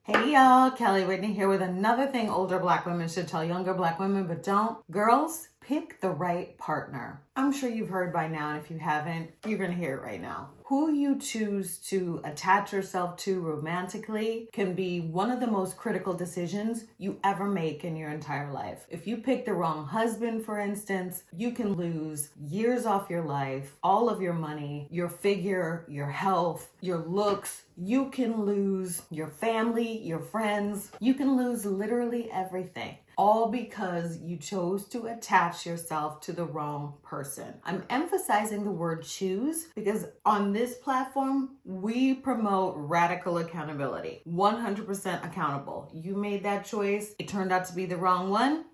Hey y'all, Kelly Whitney here with another thing older Black women should tell younger Black women, but don't. Girls, pick the right partner. I'm sure you've heard by now, and if you haven't, you're gonna hear it right now. Who you choose to attach yourself to romantically can be one of the most critical decisions you ever make in your entire life. If you pick the wrong husband, for instance, you can lose years off your life, all of your money, your figure, your health, your looks. You can lose your family, your friends. You can lose literally everything, all because you chose to attach yourself to the wrong person. I'm emphasizing the word choose because on this platform, we promote radical accountability. 100% accountable. You made that choice. It turned out to be the wrong one.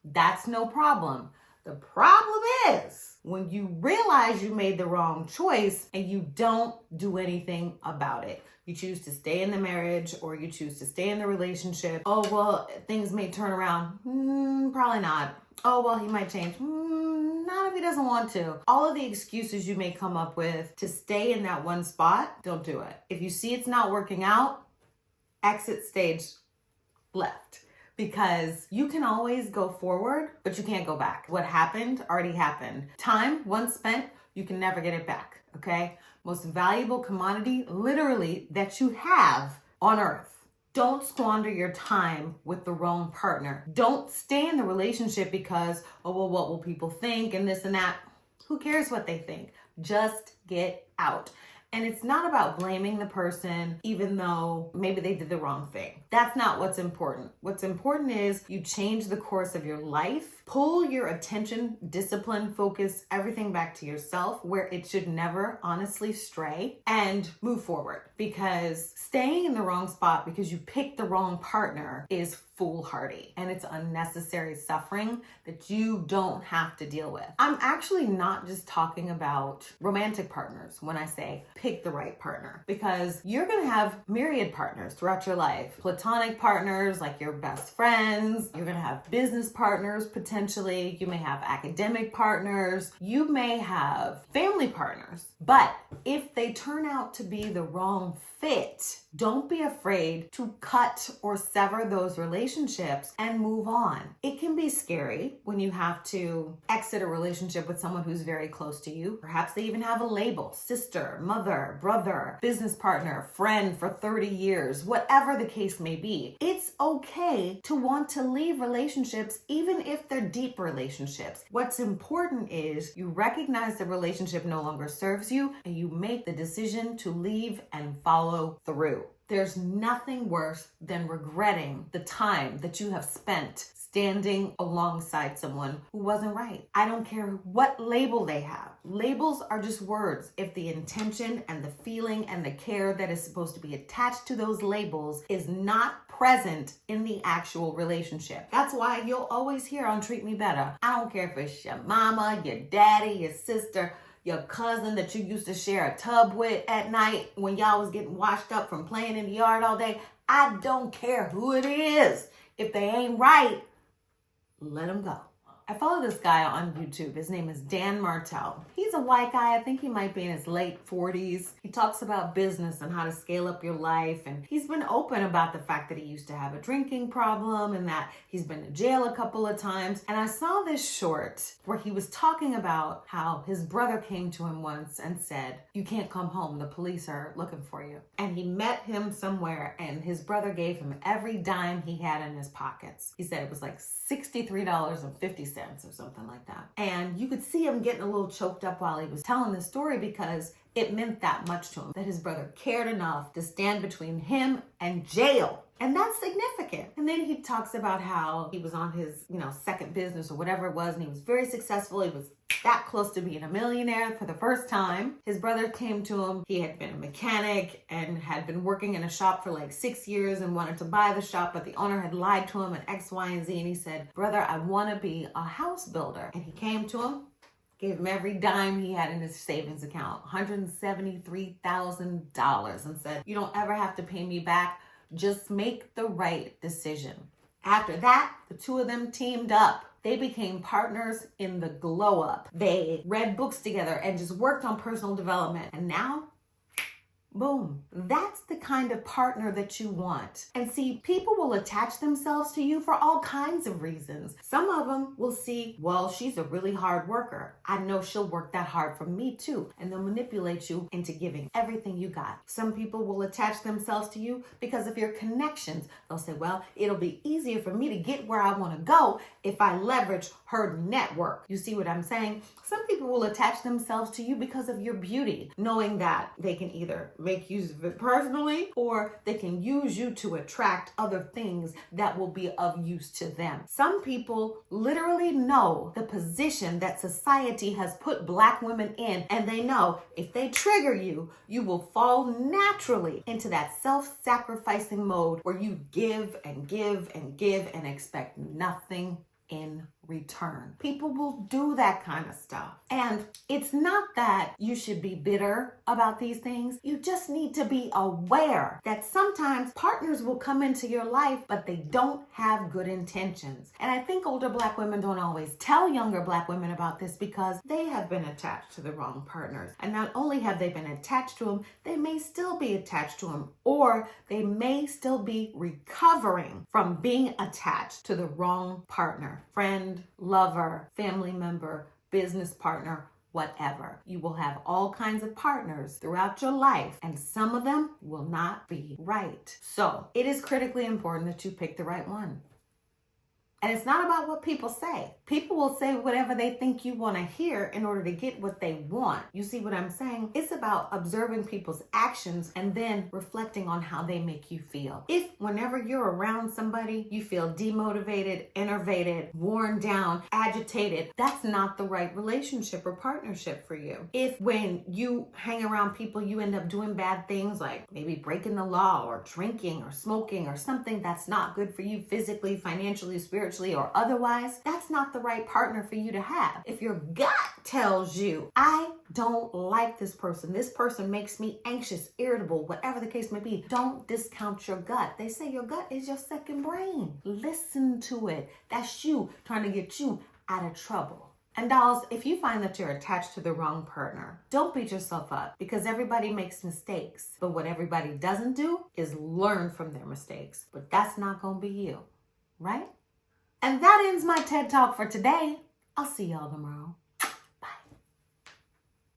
That's no problem. The problem is when you realize you made the wrong choice and you don't do anything about it. You choose to stay in the marriage or you choose to stay in the relationship. Oh, well, things may turn around. Probably not. Oh, well, he might change. Not if he doesn't want to. All of the excuses you may come up with to stay in that one spot, don't do it. If you see it's not working out, exit stage left. Because you can always go forward, but you can't go back. What happened already happened. Time, once spent, you can never get it back, okay? Most valuable commodity, literally, that you have on earth. Don't squander your time with the wrong partner. Don't stay in the relationship because, oh, well, what will people think and this and that? Who cares what they think? Just get out. And it's not about blaming the person, even though maybe they did the wrong thing. That's not what's important. What's important is you change the course of your life, pull your attention, discipline, focus, everything back to yourself where it should never honestly stray, and move forward. Because staying in the wrong spot because you picked the wrong partner is foolhardy and it's unnecessary suffering that you don't have to deal with. I'm actually not just talking about romantic partners when I say pick the right partner, because you're going to have myriad partners throughout your life. Platonic partners like your best friends, you're going to have business partners potentially, you may have academic partners, you may have family partners. But if they turn out to be the wrong fit, don't be afraid to cut or sever those relationships and move on. It can be scary when you have to exit a relationship with someone who's very close to you. Perhaps they even have a label: sister, mother, brother, business partner, friend for 30 years, whatever the case may be. It's okay to want to leave relationships, even if they're deep relationships. What's important is you recognize the relationship no longer serves you and you make the decision to leave and follow through. There's nothing worse than regretting the time that you have spent standing alongside someone who wasn't right. I don't care what label they have. Labels are just words. If the intention and the feeling and the care that is supposed to be attached to those labels is not present in the actual relationship. That's why you'll always hear on Treatmebetta, I don't care if it's your mama, your daddy, your sister, your cousin that you used to share a tub with at night when y'all was getting washed up from playing in the yard all day. I don't care who it is. If they ain't right, let them go. I follow this guy on YouTube. His name is Dan Martell. He's a white guy. I think he might be in his late 40s. He talks about business and how to scale up your life. And he's been open about the fact that he used to have a drinking problem and that he's been to jail a couple of times. And I saw this short where he was talking about how his brother came to him once and said, "You can't come home. The police are looking for you." And he met him somewhere and his brother gave him every dime he had in his pockets. He said it was like $63.50 or something like that. And you could see him getting a little choked up while he was telling the story because it meant that much to him, that his brother cared enough to stand between him and jail. And that's significant. And then he talks about how he was on his, second business or whatever it was, and he was very successful. He was that close to being a millionaire for the first time. His brother came to him. He had been a mechanic and had been working in a shop for like 6 years and wanted to buy the shop, but the owner had lied to him and X, Y, and Z. And he said, "Brother, I want to be a house builder." And he came to him, gave him every dime he had in his savings account, $173,000, and said, "You don't ever have to pay me back. Just make the right decision." After that, the two of them teamed up. They became partners in the glow up. They read books together and just worked on personal development. And now Boom. That's the kind of partner that you want. And see, people will attach themselves to you for all kinds of reasons. Some of them will see, well, she's a really hard worker. I know she'll work that hard for me too. And they'll manipulate you into giving everything you got. Some people will attach themselves to you because of your connections. They'll say, well, it'll be easier for me to get where I want to go if I leverage her network. You see what I'm saying? Some people will attach themselves to you because of your beauty, knowing that they can either make use of it personally or they can use you to attract other things that will be of use to them. Some people literally know the position that society has put Black women in, and they know if they trigger you, you will fall naturally into that self-sacrificing mode where you give and give and give and expect nothing in return. People will do that kind of stuff. And it's not that you should be bitter about these things. You just need to be aware that sometimes partners will come into your life, but they don't have good intentions. And I think older Black women don't always tell younger Black women about this because they have been attached to the wrong partners. And not only have they been attached to them, they may still be attached to them, or they may still be recovering from being attached to the wrong partner, friend, lover, family member, business partner, whatever. You will have all kinds of partners throughout your life, and some of them will not be right. So it is critically important that you pick the right one. And it's not about what people say. People will say whatever they think you want to hear in order to get what they want. You see what I'm saying? It's about observing people's actions and then reflecting on how they make you feel. If whenever you're around somebody, you feel demotivated, enervated, worn down, agitated, that's not the right relationship or partnership for you. If when you hang around people, you end up doing bad things like maybe breaking the law or drinking or smoking or something that's not good for you physically, financially, spiritually, or otherwise, that's not the right partner for you to have. If your gut tells you, I don't like this person makes me anxious, irritable, whatever the case may be, don't discount your gut. They say your gut is your second brain. Listen to it. That's you trying to get you out of trouble. And dolls, if you find that you're attached to the wrong partner, don't beat yourself up because everybody makes mistakes. But what everybody doesn't do is learn from their mistakes. But that's not going to be you, right? And that ends my TED Talk for today. I'll see y'all tomorrow.